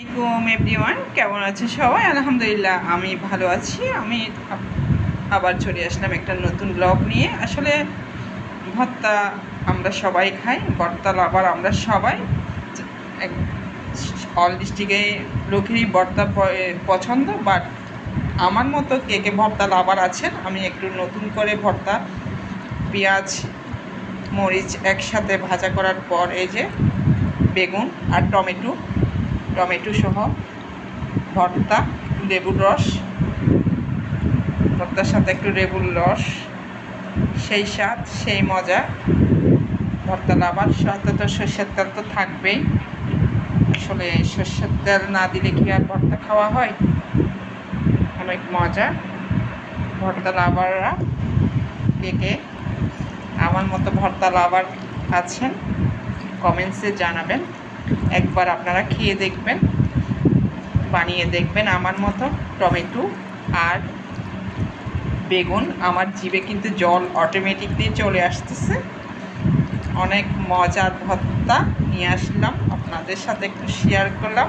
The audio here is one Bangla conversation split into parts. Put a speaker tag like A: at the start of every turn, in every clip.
A: আসসালামাইকুম এভরিওয়ান, কেমন আছে সবাই? আলহামদুলিল্লাহ আমি ভালো আছি। আমি আবার চলে আসলাম একটা নতুন ব্লগ নিয়ে। আসলে ভর্তা আমরা সবাই খাই, ভর্তা আবার আমরা সবাই অল ডিস্ট্রিক্টে লোকেরই ভর্তা পছন্দ। বাট আমার মতো কে কে ভর্তা লাভার আছেন, আমি একটু নতুন করে ভর্তা পেঁয়াজ মরিচ একসাথে ভাজা করার পর এই যে বেগুন আর টমেটো সহ ভর্তা, লেবুর রস, ভর্তার সাথে একটু লেবুর রস, সেই স্বাদ সেই মজা। ভর্তা লাভার সাথে তো সর্ষের তেল তো থাকবেই। আসলে সর্ষের তেল না দিলে কি আর ভর্তা খাওয়া হয়? অনেক মজা। ভর্তা লাভাররা কে আমার মতো ভর্তা লাভার আছেন কমেন্টসে জানাবেন। একবার আপনারা খেয়ে দেখবেন, বানিয়ে দেখবেন আমার মতো। টমেটো আর বেগুন, আমার জিভে কিন্তু জল অটোমেটিকলি চলে আসতেছে। অনেক মজার ভর্তা নিয়ে আসলাম, আপনাদের সাথে একটু শেয়ার করলাম।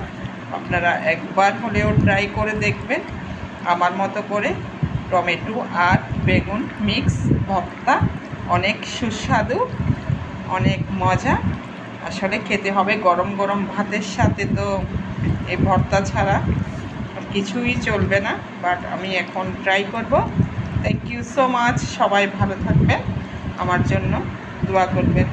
A: আপনারা একবার হলেও ট্রাই করে দেখবেন আমার মতো করে। টমেটো আর বেগুন মিক্স ভর্তা অনেক সুস্বাদু, অনেক মজা। আসলে খেতে হবে গরম গরম ভাতের সাথে, তো এই ভর্তা ছাড়া কিছুই চলবে না। বাট আমি এখন ট্রাই করব। Thank you so much. সবাই ভালো থাকবেন, আমার জন্য দোয়া করবেন।